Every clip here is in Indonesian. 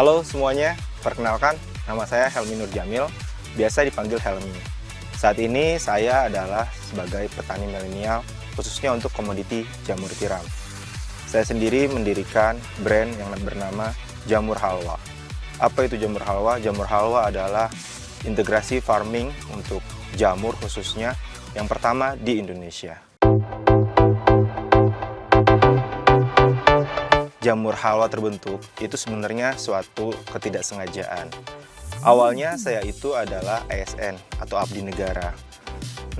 Halo semuanya, perkenalkan nama saya Helmi Nur Jamil, biasa dipanggil Helmi. Saat ini saya adalah sebagai petani milenial, khususnya untuk komoditi jamur tiram. Saya sendiri mendirikan brand yang bernama Jamur Halwa. Apa itu Jamur Halwa? Jamur Halwa adalah integrasi farming untuk jamur khususnya yang pertama di Indonesia. Jamur halwa terbentuk itu sebenarnya suatu ketidaksengajaan. Awalnya saya itu adalah ASN atau abdi negara.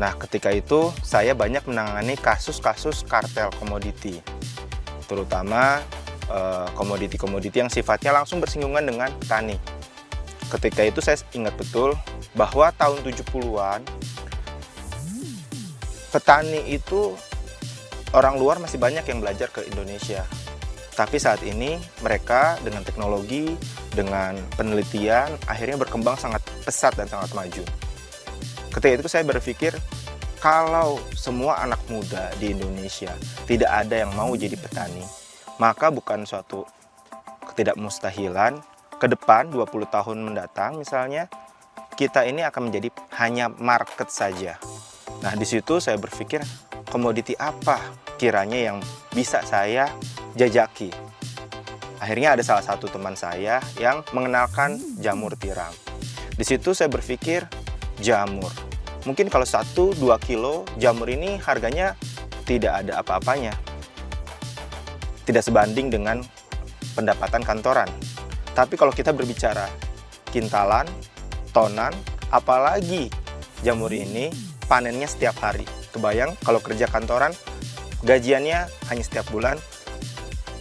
Nah, ketika itu saya banyak menangani kasus-kasus kartel komoditi, terutama komoditi-komoditi yang sifatnya langsung bersinggungan dengan petani. Ketika itu saya ingat betul bahwa tahun 70-an petani itu orang luar masih banyak yang belajar ke Indonesia. Tapi saat ini mereka dengan teknologi, dengan penelitian, akhirnya berkembang sangat pesat dan sangat maju. Ketika itu saya berpikir, kalau semua anak muda di Indonesia tidak ada yang mau jadi petani, maka bukan suatu ketidakmustahilan, ke depan 20 tahun mendatang misalnya, kita ini akan menjadi hanya market saja. Nah, di situ saya berpikir, komoditi apa kiranya yang bisa saya jajaki. Akhirnya ada salah satu teman saya yang mengenalkan jamur tiram. Di situ saya berpikir, jamur. Mungkin kalau 1-2 kilo jamur ini harganya tidak ada apa-apanya. Tidak sebanding dengan pendapatan kantoran. Tapi kalau kita berbicara kintalan, tonan, apalagi jamur ini panennya setiap hari. Kebayang kalau kerja kantoran, gajiannya hanya setiap bulan,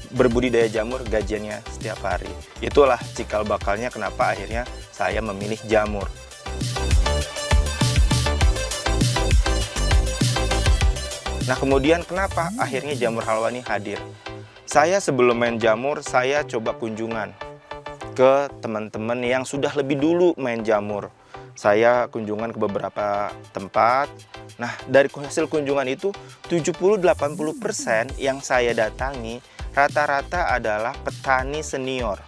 berbudidaya jamur gajiannya setiap hari. Itulah cikal bakalnya kenapa akhirnya saya memilih jamur. Nah, kemudian kenapa akhirnya Jamur Halwa ini hadir? Saya sebelum main jamur, saya coba kunjungan ke teman-teman yang sudah lebih dulu main jamur. Saya kunjungan ke beberapa tempat. Nah, dari hasil kunjungan itu 70-80% yang saya datangi rata-rata adalah petani senior.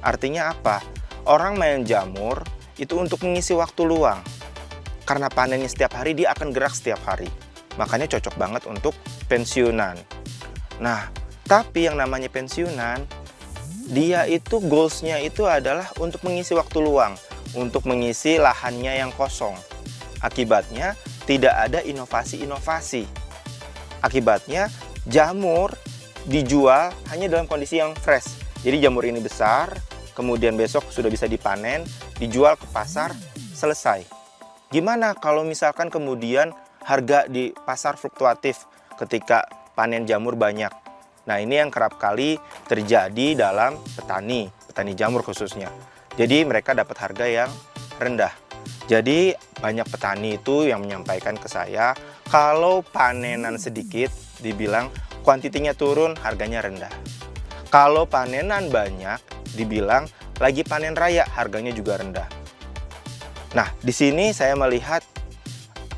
Artinya apa? Orang main jamur itu untuk mengisi waktu luang. Karena panennya setiap hari, dia akan gerak setiap hari. Makanya cocok banget untuk pensiunan. Nah, tapi yang namanya pensiunan, dia itu goals-nya itu adalah untuk mengisi waktu luang, untuk mengisi lahannya yang kosong. Akibatnya tidak ada inovasi-inovasi. Akibatnya jamur dijual hanya dalam kondisi yang fresh. Jadi jamur ini besar, kemudian besok sudah bisa dipanen, dijual ke pasar, selesai. Gimana kalau misalkan kemudian harga di pasar fluktuatif ketika panen jamur banyak? Nah, ini yang kerap kali terjadi dalam petani jamur khususnya. Jadi mereka dapat harga yang rendah. Jadi banyak petani itu yang menyampaikan ke saya, kalau panenan sedikit dibilang kuantitinya turun, harganya rendah. Kalau panenan banyak, dibilang lagi panen raya, harganya juga rendah. Nah, di sini saya melihat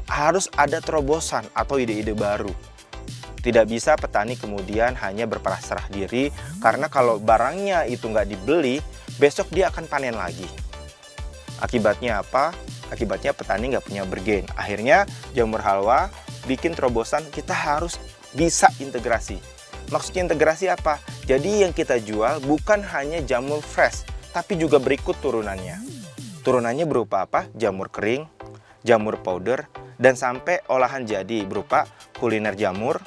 harus ada terobosan atau ide-ide baru. Tidak bisa petani kemudian hanya berpasrah diri, karena kalau barangnya itu nggak dibeli, besok dia akan panen lagi. Akibatnya apa? Akibatnya petani nggak punya bergain. Akhirnya Jamur Halwa bikin terobosan, kita harus bisa integrasi. Maksudnya integrasi apa? Jadi yang kita jual bukan hanya jamur fresh, tapi juga berikut turunannya. Turunannya berupa apa? Jamur kering, jamur powder, dan sampai olahan jadi berupa kuliner jamur.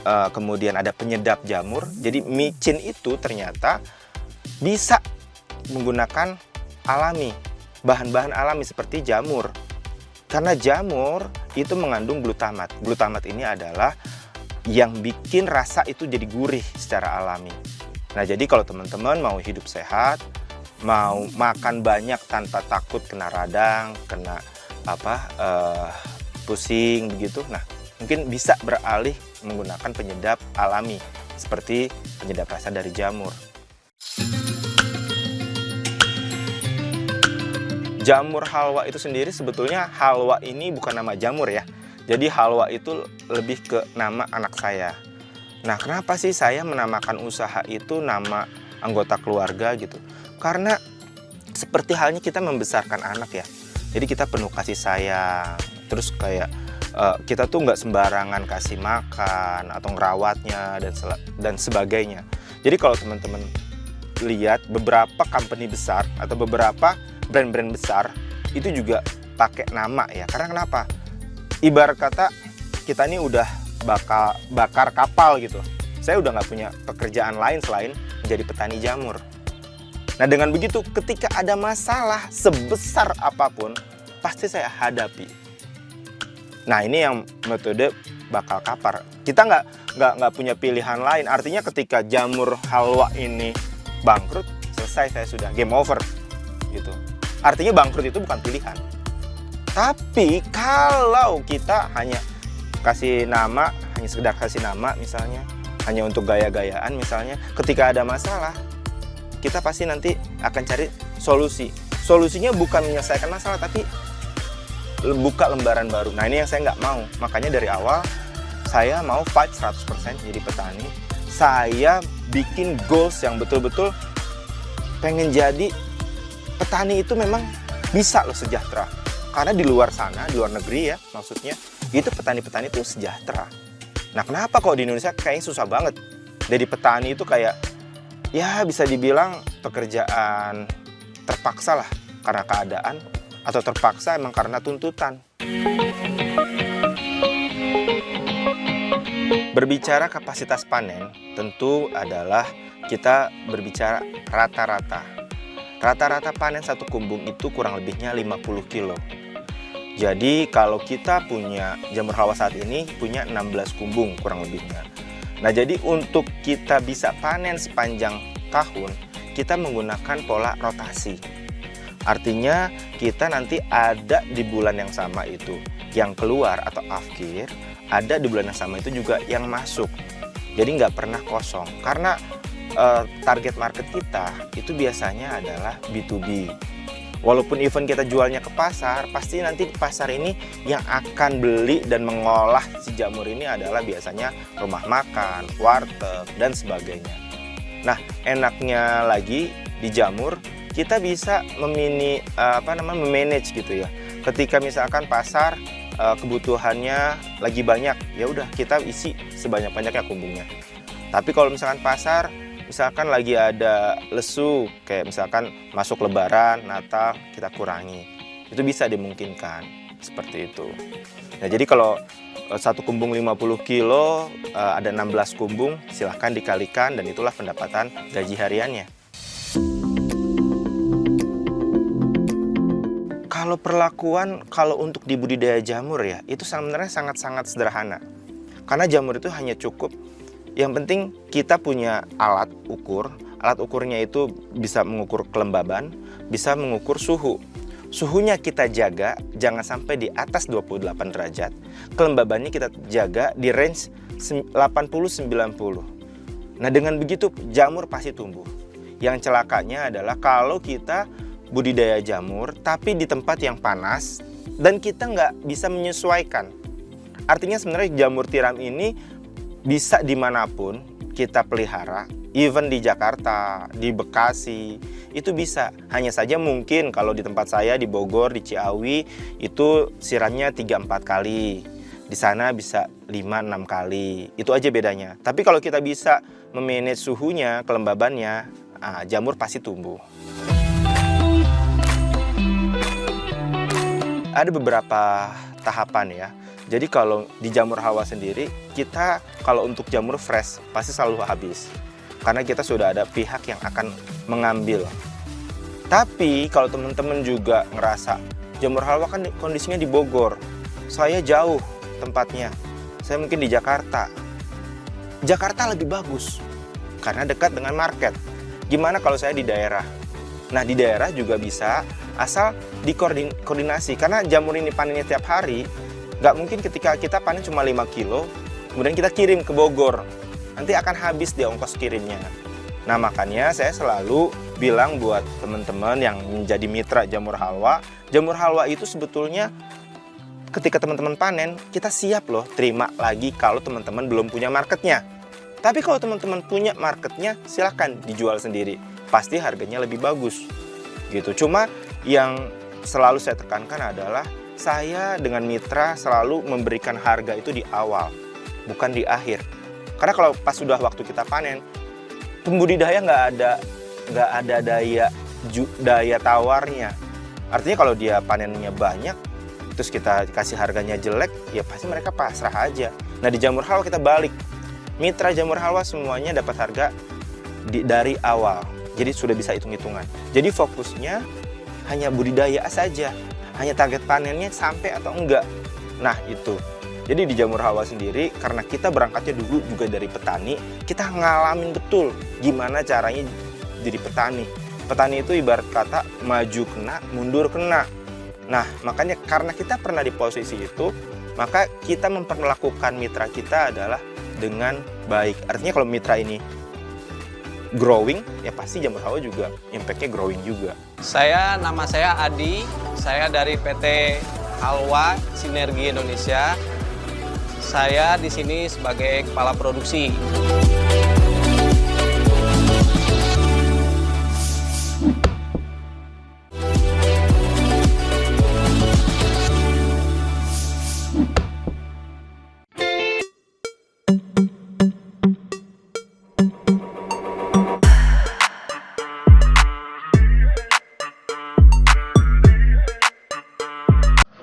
Kemudian ada penyedap jamur. Jadi micin itu ternyata bisa menggunakan alami, bahan-bahan alami seperti jamur. Karena jamur itu mengandung glutamat. Glutamat ini adalah yang bikin rasa itu jadi gurih secara alami. Nah, jadi kalau teman-teman mau hidup sehat, mau makan banyak tanpa takut kena radang, kena pusing begitu, nah mungkin bisa beralih menggunakan penyedap alami seperti penyedap rasa dari jamur. Jamur Halwa itu sendiri sebetulnya Halwa ini bukan nama jamur ya. Jadi Halwa itu lebih ke nama anak saya. Nah, kenapa sih saya menamakan usaha itu nama anggota keluarga gitu? Karena seperti halnya kita membesarkan anak ya. Jadi kita penuh kasih sayang. Terus kayak kita tuh nggak sembarangan kasih makan atau ngerawatnya dan sebagainya. Jadi kalau teman-teman lihat beberapa company besar atau beberapa brand-brand besar itu juga pakai nama ya. Karena kenapa? Ibarat kata kita ini udah bakar kapal gitu. Saya udah nggak punya pekerjaan lain selain menjadi petani jamur. Nah dengan begitu ketika ada masalah sebesar apapun pasti saya hadapi. Nah ini yang metode bakal kapar. Kita nggak punya pilihan lain. Artinya ketika jamur halwa ini bangkrut, selesai, saya sudah game over gitu. Artinya bangkrut itu bukan pilihan. Tapi kalau kita hanya kasih nama, hanya sekedar kasih nama misalnya, hanya untuk gaya-gayaan misalnya, ketika ada masalah kita pasti nanti akan cari solusi. Solusinya bukan menyelesaikan masalah, tapi buka lembaran baru. Nah ini yang saya nggak mau. Makanya dari awal saya mau fight 100% jadi petani. Saya bikin goals yang betul-betul pengen jadi petani itu memang bisa loh sejahtera. Karena di luar sana, di luar negeri ya maksudnya, itu petani-petani itu sejahtera. Nah kenapa kok di Indonesia kayaknya susah banget. Jadi petani itu kayak ya bisa dibilang pekerjaan terpaksa lah karena keadaan, atau terpaksa emang karena tuntutan. Berbicara kapasitas panen tentu adalah kita berbicara rata-rata. Rata-rata panen satu kumbung itu kurang lebihnya 50 kilo. Jadi kalau kita punya jamur halwa saat ini punya 16 kumbung kurang lebihnya. Nah jadi untuk kita bisa panen sepanjang tahun, kita menggunakan pola rotasi. Artinya kita nanti ada di bulan yang sama itu yang keluar atau afkir, ada di bulan yang sama itu juga yang masuk. Jadi nggak pernah kosong. Karena target market kita itu biasanya adalah B2B. Walaupun event kita jualnya ke pasar, pasti nanti di pasar ini yang akan beli dan mengolah si jamur ini adalah biasanya rumah makan, warteg, dan sebagainya. Nah, enaknya lagi di jamur kita bisa memanage gitu ya. Ketika misalkan pasar kebutuhannya lagi banyak, ya udah kita isi sebanyak-banyaknya kumbungnya. Tapi kalau misalkan pasar misalkan lagi ada lesu, kayak misalkan masuk lebaran, Natal, kita kurangi. Itu bisa dimungkinkan seperti itu. Nah, jadi kalau satu kumbung 50 kilo, ada 16 kumbung, silahkan dikalikan dan itulah pendapatan gaji hariannya. Kalau perlakuan, kalau untuk di budidaya jamur ya, itu sebenarnya sangat-sangat sederhana. Karena jamur itu hanya cukup, yang penting kita punya alat ukur. Alat ukurnya itu bisa mengukur kelembaban, bisa mengukur suhu. Suhunya kita jaga, jangan sampai di atas 28 derajat. Kelembabannya kita jaga di range 80-90. Nah dengan begitu jamur pasti tumbuh. Yang celakanya adalah kalau kita budidaya jamur tapi di tempat yang panas dan kita nggak bisa menyesuaikan. Artinya sebenarnya jamur tiram ini bisa dimanapun kita pelihara, even di Jakarta, di Bekasi, itu bisa. Hanya saja mungkin kalau di tempat saya di Bogor, di Ciawi, itu siramnya 3-4 kali. Di sana bisa 5-6 kali. Itu aja bedanya. Tapi kalau kita bisa memanage suhunya, kelembabannya, jamur pasti tumbuh. Ada beberapa tahapan ya. Jadi kalau di jamur halwa sendiri, kita kalau untuk jamur fresh pasti selalu habis. Karena kita sudah ada pihak yang akan mengambil. Tapi kalau teman-teman juga ngerasa jamur halwa kan kondisinya di Bogor, saya jauh tempatnya, saya mungkin di Jakarta. Jakarta lebih bagus karena dekat dengan market. Gimana kalau saya di daerah? Nah di daerah juga bisa, asal dikoordinasi. Karena jamur ini panennya tiap hari, nggak mungkin ketika kita panen cuma 5 kilo, kemudian kita kirim ke Bogor. Nanti akan habis di ongkos kirimnya. Nah makanya saya selalu bilang buat teman-teman yang menjadi mitra jamur halwa itu sebetulnya ketika teman-teman panen, kita siap loh terima lagi kalau teman-teman belum punya marketnya. Tapi kalau teman-teman punya marketnya, silahkan dijual sendiri. pasti harganya lebih bagus gitu. Cuma yang selalu saya tekankan adalah saya dengan mitra selalu memberikan harga itu di awal, bukan di akhir. Karena kalau pas sudah waktu kita panen, pembudidaya nggak ada daya tawarnya. Artinya kalau dia panennya banyak, terus kita kasih harganya jelek, ya pasti mereka pasrah aja. Nah di jamur halwa kita balik, mitra jamur halwa semuanya dapat harga dari awal. Jadi sudah bisa hitung-hitungan. Jadi fokusnya hanya budidaya saja, hanya target panennya sampai atau enggak. Nah itu. Jadi di jamur halwa sendiri, karena kita berangkatnya dulu juga dari petani, kita ngalamin betul gimana caranya jadi petani. Petani itu ibarat kata maju kena, mundur kena. Nah makanya karena kita pernah di posisi itu, maka kita memperlakukan mitra kita adalah dengan baik. Artinya kalau mitra ini growing, ya pasti jamur halwa juga impact-nya growing juga. Nama saya Adi, saya dari PT Halwa Sinergi Indonesia. Saya di sini sebagai kepala produksi.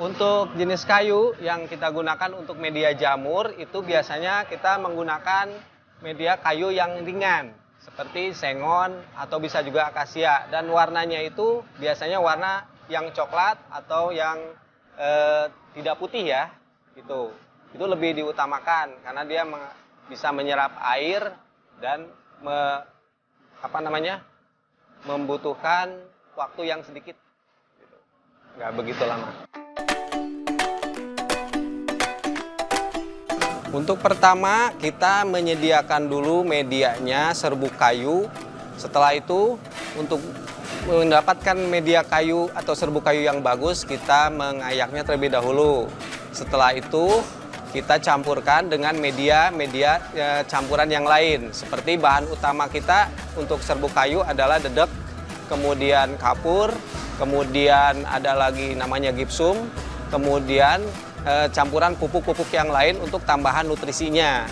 Untuk jenis kayu yang kita gunakan untuk media jamur itu biasanya kita menggunakan media kayu yang ringan seperti sengon atau bisa juga akasia, dan warnanya itu biasanya warna yang coklat atau yang tidak putih ya, gitu. Itu lebih diutamakan karena dia bisa menyerap air dan membutuhkan waktu yang sedikit, gitu. Nggak begitu lama. Untuk pertama, kita menyediakan dulu medianya serbuk kayu. Setelah itu, untuk mendapatkan media kayu atau serbuk kayu yang bagus, kita mengayaknya terlebih dahulu. Setelah itu, kita campurkan dengan media campuran yang lain. Seperti bahan utama kita untuk serbuk kayu adalah dedek, kemudian kapur, kemudian ada lagi namanya gipsum, kemudian campuran pupuk-pupuk yang lain untuk tambahan nutrisinya.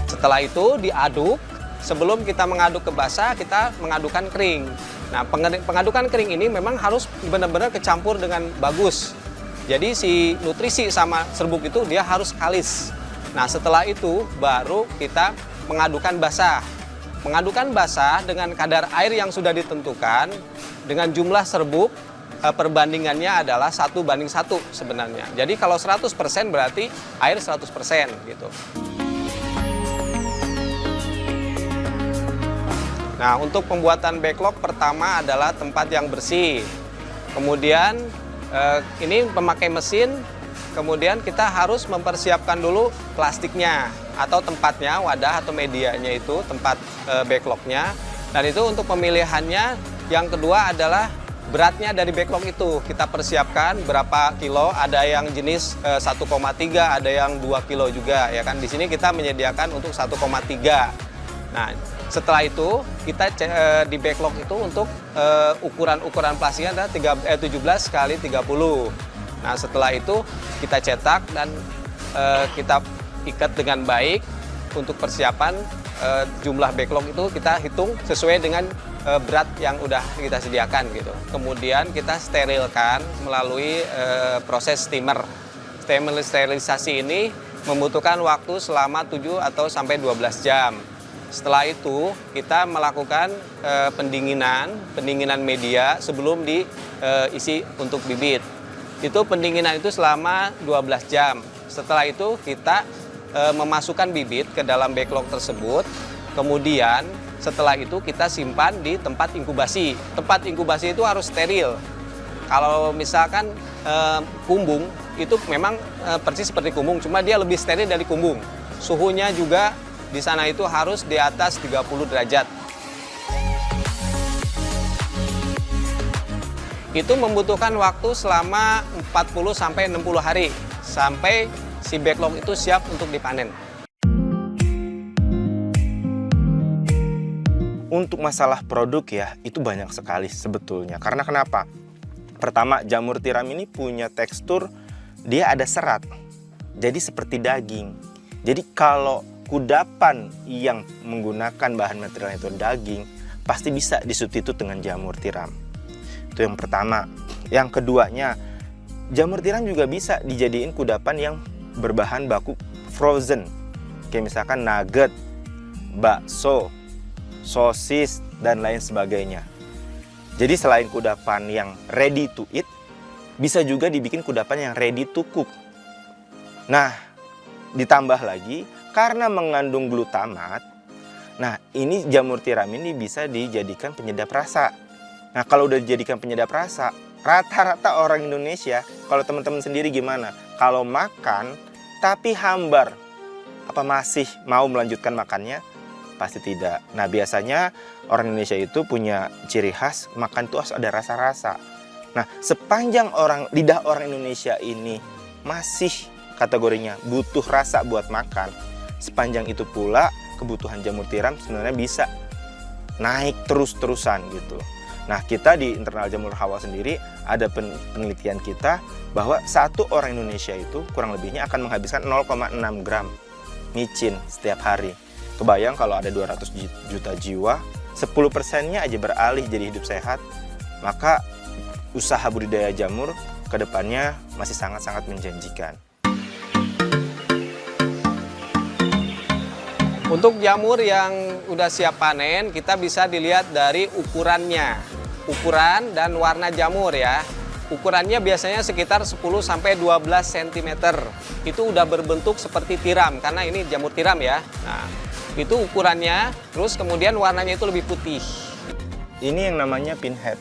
Setelah itu diaduk. Sebelum kita mengaduk ke basah, kita mengadukan kering. Nah, pengadukan kering ini memang harus benar-benar kecampur dengan bagus. Jadi si nutrisi sama serbuk itu dia harus kalis. Nah, setelah itu baru kita mengadukan basah. Mengadukan basah dengan kadar air yang sudah ditentukan dengan jumlah serbuk. Perbandingannya adalah 1:1 sebenarnya. Jadi kalau 100% berarti air 100% gitu. Nah, untuk pembuatan backlog pertama adalah tempat yang bersih. Kemudian ini pemakai mesin, kemudian kita harus mempersiapkan dulu plastiknya atau tempatnya, wadah atau medianya itu, tempat backlognya. Dan itu untuk pemilihannya. Yang kedua adalah beratnya dari backlog itu kita persiapkan berapa kilo, ada yang jenis 1,3, ada yang 2 kilo juga ya kan. Di sini kita menyediakan untuk 1,3. Nah, setelah itu kita di backlog itu untuk ukuran plastiknya adalah 17 kali 30. Nah, setelah itu kita cetak dan kita ikat dengan baik. Untuk persiapan jumlah backlog itu kita hitung sesuai dengan berat yang udah kita sediakan gitu. Kemudian kita sterilkan melalui proses steamer. Sterilisasi ini membutuhkan waktu selama 7 atau sampai 12 jam. Setelah itu kita melakukan pendinginan media sebelum diisi untuk bibit. Itu pendinginan itu selama 12 jam. Setelah itu kita memasukkan bibit ke dalam backlog tersebut. Kemudian setelah itu kita simpan di tempat inkubasi. Tempat inkubasi itu harus steril. Kalau misalkan kumbung, itu memang persis seperti kumbung, cuma dia lebih steril dari kumbung. Suhunya juga di sana itu harus di atas 30 derajat. Itu membutuhkan waktu selama 40-60 hari sampai si backlog itu siap untuk dipanen. Untuk masalah produk ya, itu banyak sekali sebetulnya. Karena kenapa? Pertama, jamur tiram ini punya tekstur, dia ada serat. Jadi seperti daging. Jadi kalau kudapan yang menggunakan bahan material itu daging, pasti bisa disubstitut dengan jamur tiram. Itu yang pertama. Yang keduanya, jamur tiram juga bisa dijadiin kudapan yang berbahan baku frozen. Kayak misalkan nugget, bakso, sosis, dan lain sebagainya. Jadi selain kudapan yang ready to eat, bisa juga dibikin kudapan yang ready to cook. Nah, ditambah lagi karena mengandung glutamat, nah ini jamur tiram ini bisa dijadikan penyedap rasa. Nah kalau udah dijadikan penyedap rasa, rata-rata orang Indonesia, kalau teman-teman sendiri gimana? Kalau makan tapi hambar, apa masih mau melanjutkan makannya? Pasti tidak. Nah biasanya orang Indonesia itu punya ciri khas makan tuh harus ada rasa-rasa. Nah sepanjang lidah orang Indonesia ini masih kategorinya butuh rasa buat makan, sepanjang itu pula kebutuhan jamur tiram sebenarnya bisa naik terus-terusan gitu. Nah kita di internal Jamur Halwa sendiri ada penelitian kita bahwa satu orang Indonesia itu kurang lebihnya akan menghabiskan 0,6 gram micin setiap hari. Kebayang kalau ada 200 juta jiwa, 10%-nya aja beralih jadi hidup sehat, maka usaha budidaya jamur ke depannya masih sangat-sangat menjanjikan. Untuk jamur yang udah siap panen, kita bisa dilihat dari ukurannya. Ukuran dan warna jamur ya. Ukurannya biasanya sekitar 10-12 cm. Itu udah berbentuk seperti tiram, karena ini jamur tiram ya. Nah, itu ukurannya, terus kemudian warnanya itu lebih putih. Ini yang namanya pinhead.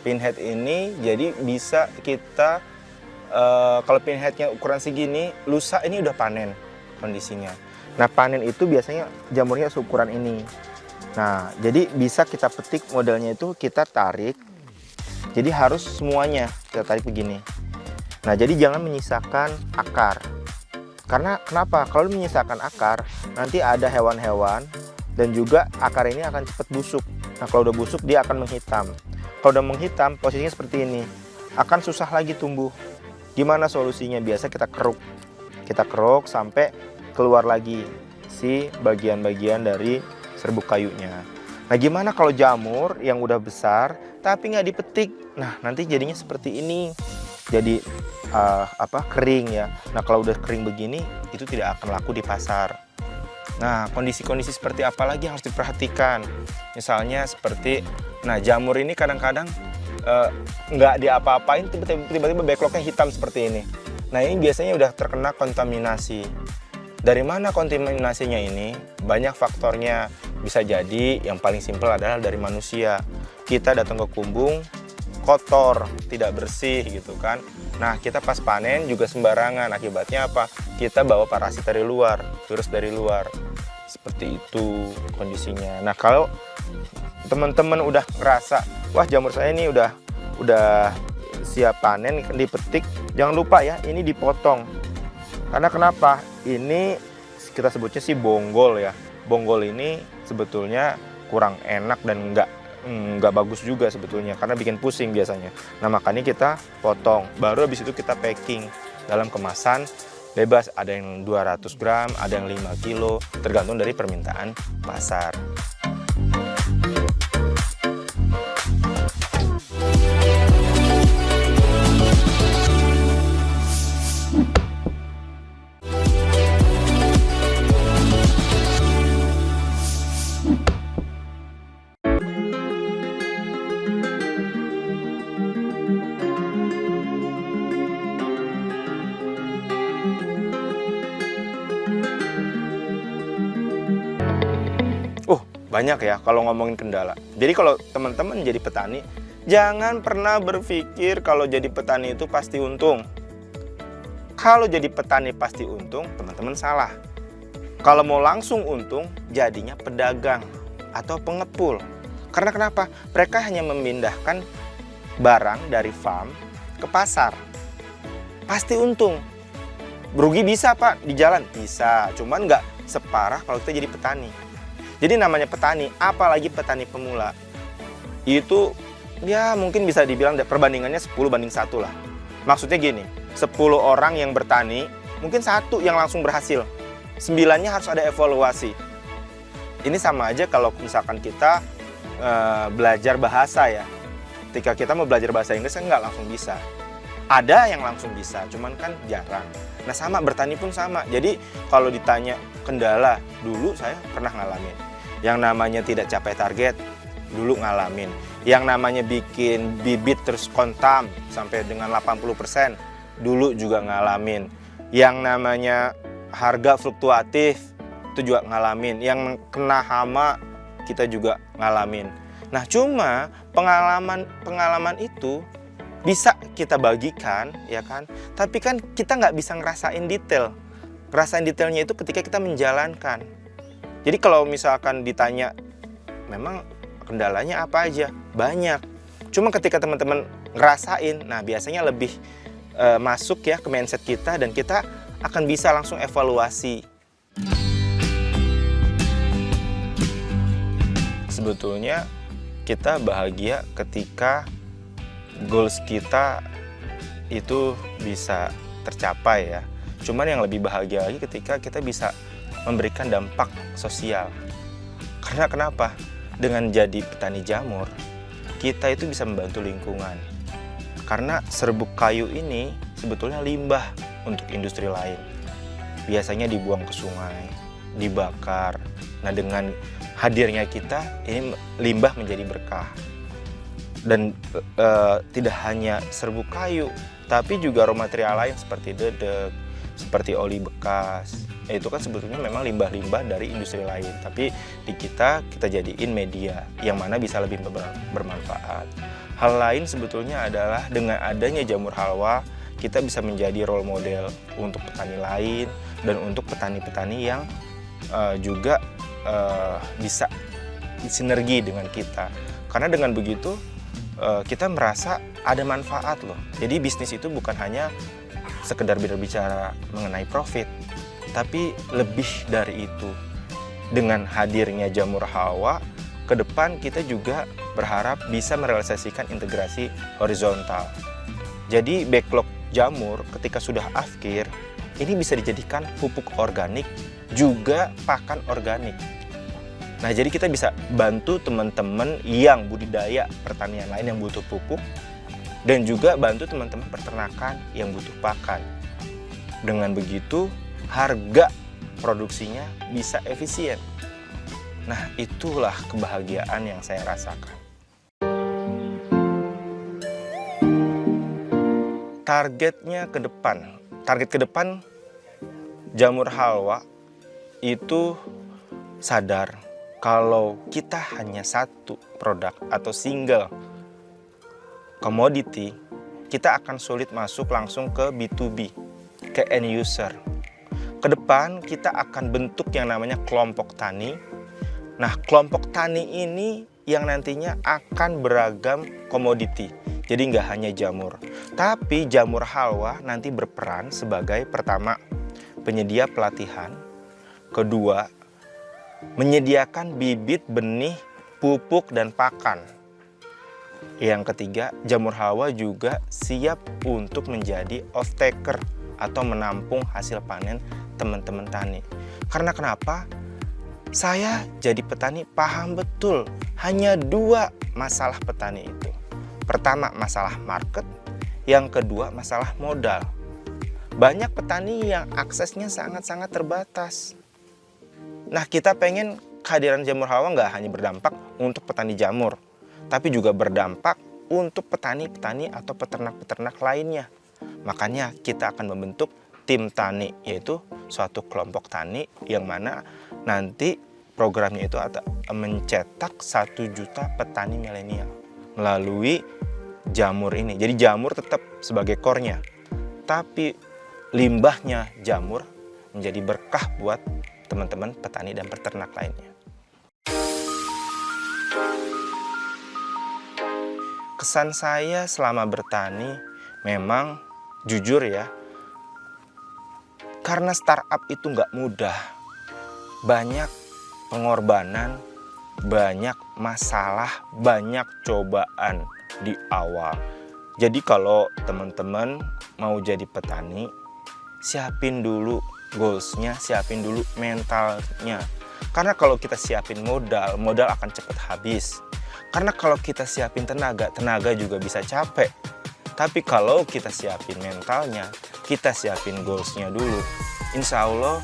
Pinhead ini jadi bisa kita, kalau pinheadnya ukuran segini, lusa ini udah panen kondisinya. Nah panen itu biasanya jamurnya seukuran ini. Nah jadi bisa kita petik modelnya itu kita tarik. Jadi harus semuanya kita tarik begini. Nah jadi jangan menyisakan akar. Karena kenapa? Kalau menyisakan akar, nanti ada hewan-hewan dan juga akar ini akan cepat busuk. Nah kalau udah busuk dia akan menghitam. Kalau udah menghitam posisinya seperti ini, akan susah lagi tumbuh. Gimana solusinya? Biasa kita keruk. Kita keruk sampai keluar lagi si bagian-bagian dari serbuk kayunya. Nah gimana kalau jamur yang udah besar tapi nggak dipetik? Nah nanti jadinya seperti ini. Jadi kering ya. Nah kalau udah kering begini itu tidak akan laku di pasar. Nah kondisi-kondisi seperti apa lagi yang harus diperhatikan? Misalnya seperti, nah jamur ini kadang-kadang nggak diapa-apain tiba-tiba backlognya hitam seperti ini. Nah ini biasanya udah terkena kontaminasi. Dari mana kontaminasinya ini? Banyak faktornya. Bisa jadi yang paling simpel adalah dari manusia. Kita datang ke kumbung kotor, tidak bersih gitu kan. Nah kita pas panen juga sembarangan. Akibatnya apa? Kita bawa parasit dari luar, virus dari luar. Seperti itu kondisinya. Nah kalau teman-teman udah ngerasa, wah jamur saya ini udah siap panen, dipetik, jangan lupa ya ini dipotong. Karena kenapa? Ini kita sebutnya sih bonggol ya. Bonggol ini sebetulnya kurang enak dan nggak bagus juga sebetulnya karena bikin pusing biasanya. Nah makanya kita potong. Baru habis itu kita packing dalam kemasan bebas. Ada yang 200 gram, ada yang 5 kilo, tergantung dari permintaan pasar. Banyak ya kalau ngomongin kendala. Jadi kalau teman-teman jadi petani, jangan pernah berpikir kalau jadi petani itu pasti untung. Kalau jadi petani pasti untung, teman-teman salah. Kalau mau langsung untung, jadinya pedagang atau pengepul. Karena kenapa? Mereka hanya memindahkan barang dari farm ke pasar. Pasti untung. Rugi bisa Pak di jalan? Bisa, cuman nggak separah kalau kita jadi petani. Jadi namanya petani, apalagi petani pemula, itu ya mungkin bisa dibilang perbandingannya 10:1 lah. Maksudnya gini, 10 orang yang bertani, mungkin 1 yang langsung berhasil. 9-nya harus ada evaluasi. Ini sama aja kalau misalkan kita belajar bahasa ya. Ketika kita mau belajar bahasa Inggris kan nggak langsung bisa. Ada yang langsung bisa, cuman kan jarang. Nah sama, bertani pun sama. Jadi kalau ditanya kendala, dulu saya pernah ngalamin. Yang namanya tidak capai target, dulu ngalamin. Yang namanya bikin bibit terus kontam sampai dengan 80%, dulu juga ngalamin. Yang namanya harga fluktuatif, itu juga ngalamin. Yang kena hama, kita juga ngalamin. Nah cuma pengalaman itu bisa kita bagikan, ya kan? Tapi kan kita nggak bisa ngerasain detail. Ngerasain detailnya itu ketika kita menjalankan. Jadi kalau misalkan ditanya, memang kendalanya apa aja? Banyak. Cuma ketika teman-teman ngerasain, nah biasanya lebih masuk ya ke mindset kita dan kita akan bisa langsung evaluasi. Sebetulnya kita bahagia ketika goals kita itu bisa tercapai ya. Cuman yang lebih bahagia lagi ketika kita bisa memberikan dampak sosial. Karena kenapa? Dengan jadi petani jamur, kita itu bisa membantu lingkungan. Karena serbuk kayu ini sebetulnya limbah untuk industri lain. Biasanya dibuang ke sungai, dibakar. Nah dengan hadirnya kita, ini limbah menjadi berkah. Dan tidak hanya serbuk kayu, tapi juga raw material lain seperti dedek, seperti oli bekas. Itu kan sebetulnya memang limbah-limbah dari industri lain, tapi di kita jadiin media yang mana bisa lebih bermanfaat. Hal lain sebetulnya adalah dengan adanya jamur halwa, kita bisa menjadi role model untuk petani lain dan untuk petani-petani yang juga bisa sinergi dengan kita. Karena dengan begitu kita merasa ada manfaat loh. Jadi bisnis itu bukan hanya sekedar berbicara mengenai profit, tapi lebih dari itu. Dengan hadirnya jamur halwa, ke depan kita juga berharap bisa merealisasikan integrasi horizontal. Jadi backlog jamur ketika sudah akhir, ini bisa dijadikan pupuk organik, juga pakan organik. Nah, jadi kita bisa bantu teman-teman yang budidaya pertanian lain yang butuh pupuk, dan juga bantu teman-teman peternakan yang butuh pakan. Dengan begitu, harga produksinya bisa efisien. Nah, itulah kebahagiaan yang saya rasakan. Target ke depan jamur halwa itu sadar kalau kita hanya satu produk atau single commodity, kita akan sulit masuk langsung ke B2B, ke end user. Ke depan kita akan bentuk yang namanya kelompok tani. Nah, kelompok tani ini yang nantinya akan beragam komoditi. Jadi nggak hanya jamur. Tapi jamur halwa nanti berperan sebagai pertama, penyedia pelatihan. Kedua, menyediakan bibit, benih, pupuk, dan pakan. Yang ketiga, jamur halwa juga siap untuk menjadi off-taker atau menampung hasil panen teman-teman tani. Karena kenapa? Saya jadi petani paham betul hanya 2 masalah petani itu. Pertama, masalah market. Yang kedua, masalah modal. Banyak petani yang aksesnya sangat-sangat terbatas. Nah, kita pengen kehadiran jamur halwa nggak hanya berdampak untuk petani jamur, tapi juga berdampak untuk petani-petani atau peternak-peternak lainnya. Makanya kita akan membentuk tim tani, yaitu suatu kelompok tani yang mana nanti programnya itu akan mencetak 1 juta petani milenial melalui jamur ini. Jadi jamur tetap sebagai core-nya, tapi limbahnya jamur menjadi berkah buat teman-teman petani dan peternak lainnya. Kesan saya selama bertani memang jujur ya, karena startup itu nggak mudah. Banyak pengorbanan, banyak masalah, banyak cobaan di awal. Jadi kalau teman-teman mau jadi petani, siapin dulu goalsnya, siapin dulu mentalnya. Karena kalau kita siapin modal, modal akan cepat habis. Karena kalau kita siapin tenaga, tenaga juga bisa capek. Tapi kalau kita siapin mentalnya, kita siapin goalsnya dulu, insya Allah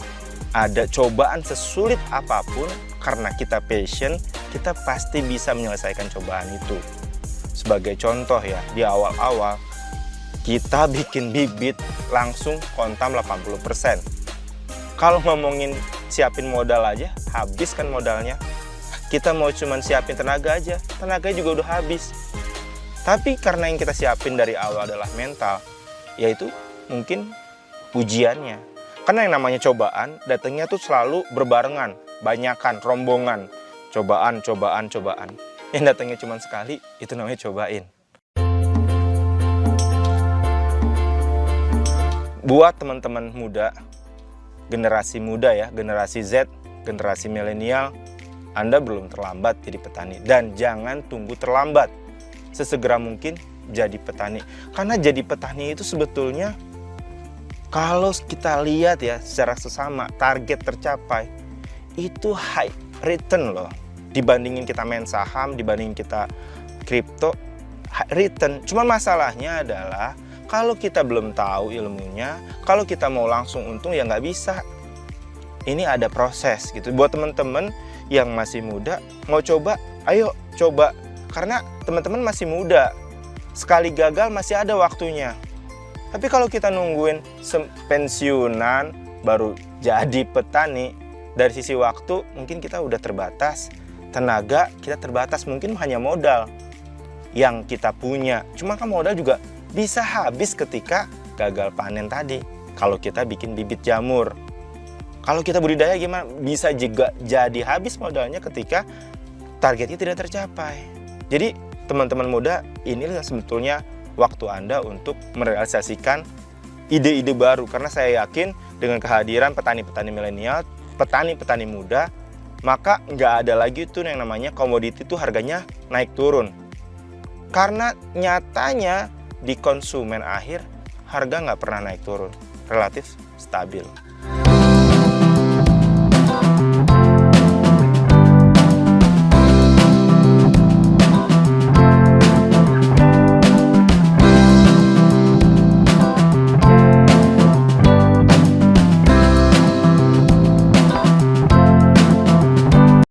ada cobaan sesulit apapun, karena kita passion, kita pasti bisa menyelesaikan cobaan itu. Sebagai contoh ya, di awal-awal kita bikin bibit langsung kontam 80%. Kalau ngomongin siapin modal aja, habis kan modalnya. Kita mau cuman siapin tenaga aja, tenaga juga udah habis. Tapi karena yang kita siapin dari awal adalah mental, yaitu mungkin ujiannya. Karena yang namanya cobaan, datangnya tuh selalu berbarengan, banyakan, rombongan. Cobaan. Yang datangnya cuma sekali, itu namanya cobain. Buat teman-teman muda, generasi muda ya, generasi Z, generasi milenial, Anda belum terlambat jadi petani. Dan jangan tunggu terlambat. Sesegera mungkin jadi petani. Karena jadi petani itu sebetulnya, kalau kita lihat ya secara sesama, target tercapai, itu high return loh. Dibandingin kita main saham, dibandingin kita kripto, high return. Cuma masalahnya adalah, kalau kita belum tahu ilmunya, kalau kita mau langsung untung ya nggak bisa. Ini ada proses gitu. Buat teman-teman yang masih muda, mau coba, ayo coba. Karena teman-teman masih muda, sekali gagal masih ada waktunya. Tapi kalau kita nungguin pensiunan baru jadi petani, dari sisi waktu mungkin kita udah terbatas, tenaga kita terbatas, mungkin hanya modal yang kita punya. Cuma kan modal juga bisa habis ketika gagal panen tadi. Kalau kita bikin bibit jamur, kalau kita budidaya gimana? Bisa juga jadi habis modalnya ketika targetnya tidak tercapai. Jadi teman-teman muda, inilah sebetulnya waktu Anda untuk merealisasikan ide-ide baru. Karena saya yakin dengan kehadiran petani-petani milenial, petani-petani muda, maka nggak ada lagi tuh yang namanya komoditi tuh harganya naik turun. Karena nyatanya di konsumen akhir, harga nggak pernah naik turun, relatif stabil.